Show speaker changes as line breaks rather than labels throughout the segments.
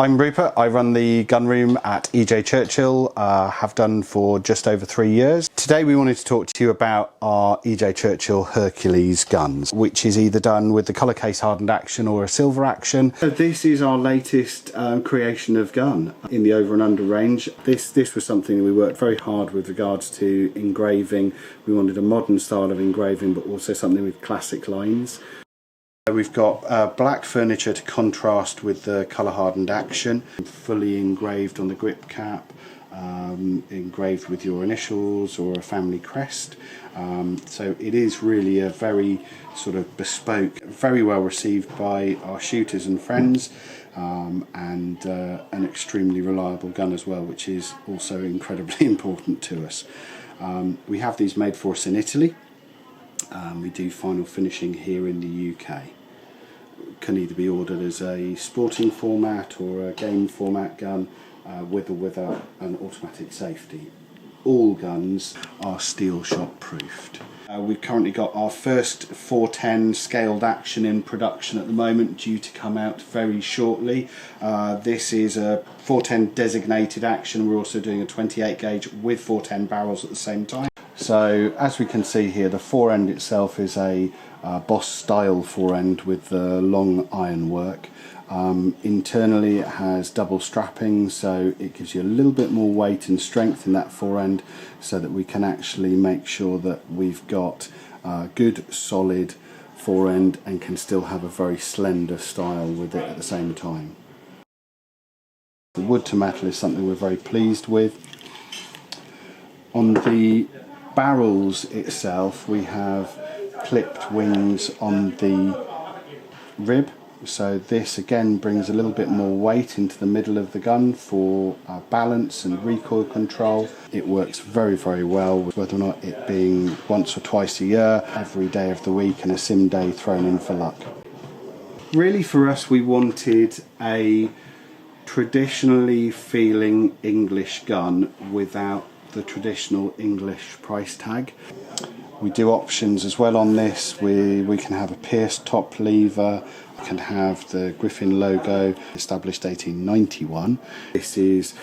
I'm Rupert. I run the gun room at EJ Churchill, have done for just over 3 years. Today we wanted to talk to you about our EJ Churchill Hercules guns, which is either done with the colour case hardened action or a silver action. So this is our latest creation of gun in the over and under range. This was something that we worked very hard with regards to engraving. We wanted a modern style of engraving, but also something with classic lines. We've got black furniture to contrast with the colour hardened action, fully engraved on the grip cap, engraved with your initials or a family crest. So it is really a very sort of bespoke, very well received by our shooters and friends, and an extremely reliable gun as well, which is also incredibly important to us. We have these made for us in Italy. We do final finishing here in the UK. Can either be ordered as a sporting format or a game format gun, with or without an automatic safety. All guns are steel shot proofed. We've currently got our first 410 scaled action in production at the moment, due to come out very shortly. This is a 410 designated action. We're also doing a 28 gauge with 410 barrels at the same time. So as we can see here, the fore end itself is a Boss style fore end with the long ironwork. Internally it has double strapping, so it gives you a little bit more weight and strength in that fore end, so that we can actually make sure that we've got good solid fore end and can still have a very slender style with it at the same time. The wood to metal is something we're very pleased with. On the barrels itself, we have clipped wings on the rib, so this again brings a little bit more weight into the middle of the gun for balance and recoil control. It works very, very well, whether or not it being once or twice a year, every day of the week, and a sim day thrown in for luck. Really for us, we wanted a traditionally feeling English gun without the traditional English price tag. We do options as well on this. We can have a pierced top lever, we can have the Griffin logo, established 1891. This is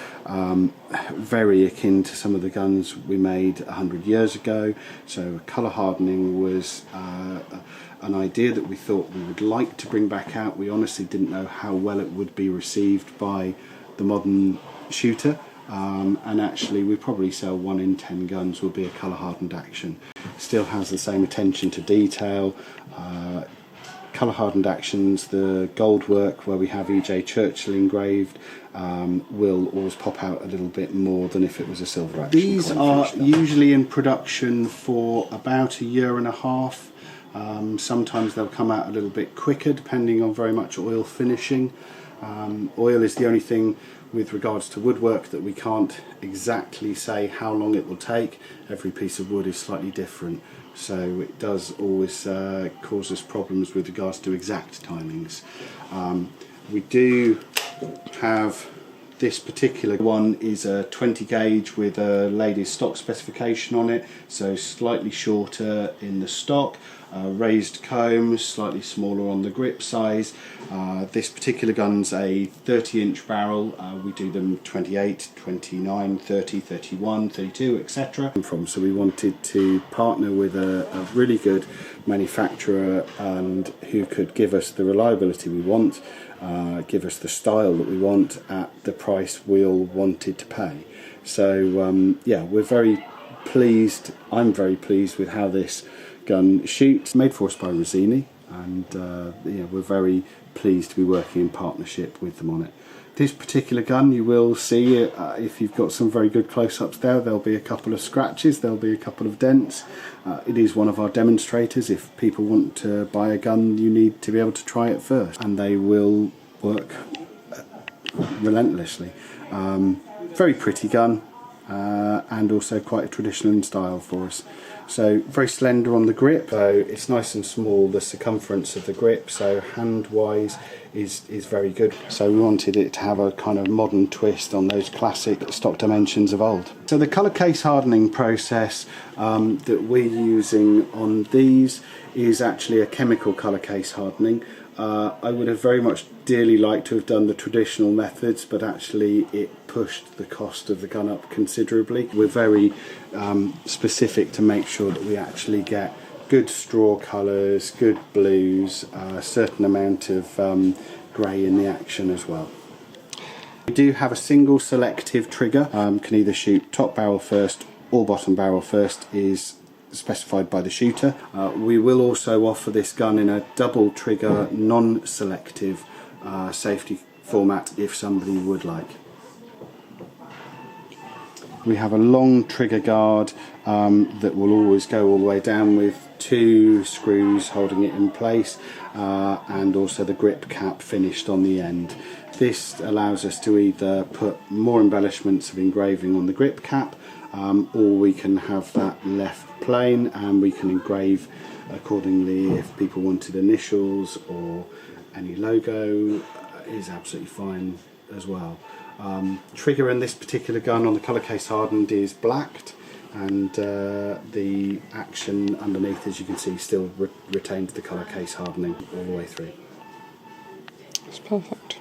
very akin to some of the guns we made 100 years ago. So colour hardening was an idea that we thought we would like to bring back out. We honestly didn't know how well it would be received by the modern shooter. And actually we probably sell 1 in 10 guns will be a colour hardened action. Still has the same attention to detail. Colour hardened actions, the gold work where we have EJ Churchill engraved, will always pop out a little bit more than if it was a silver action. These are usually in production for about 1.5 years. Sometimes they'll come out a little bit quicker depending on very much oil finishing. Oil is the only thing with regards to woodwork that we can't exactly say how long it will take. Every piece of wood is slightly different, so it does always cause us problems with regards to exact timings. We do have this particular one is a 20 gauge with a ladies stock specification on it, so slightly shorter in the stock, raised combs, slightly smaller on the grip size. This particular gun's a 30-inch barrel. We do them 28, 29, 30, 31, 32, etc. So we wanted to partner with a really good manufacturer and who could give us the reliability we want, give us the style that we want at the price we all wanted to pay. So yeah, we're very pleased. I'm very pleased with how this gun shoots. Made for us by Rosini, and yeah, we're very pleased to be working in partnership with them on it. This particular gun, you will see if you've got some very good close-ups there'll be a couple of scratches, there'll be a couple of dents. It is one of our demonstrators. If people want to buy a gun, you need to be able to try it first, and they will work relentlessly. Very pretty gun, and also quite a traditional in style for us. So very slender on the grip, so it's nice and small, the circumference of the grip, so hand wise is very good. So we wanted it to have a kind of modern twist on those classic stock dimensions of old. So the colour case hardening process that we're using on these is actually a chemical colour case hardening. I would have very much dearly liked to have done the traditional methods, but actually it pushed the cost of the gun up considerably. We're very specific to make sure that we actually get good straw colours, good blues, a certain amount of grey in the action as well. We do have a single selective trigger, can either shoot top barrel first or bottom barrel first, is specified by the shooter. We will also offer this gun in a double trigger non-selective safety format if somebody would like. We have a long trigger guard that will always go all the way down with 2 screws holding it in place, and also the grip cap finished on the end. This allows us to either put more embellishments of engraving on the grip cap, or we can have that left plain and we can engrave accordingly. If people wanted initials or any logo, is absolutely fine as well. Trigger in this particular gun on the colour case hardened is blacked, and the action underneath, as you can see, still retains the colour case hardening all the way through.
It's perfect.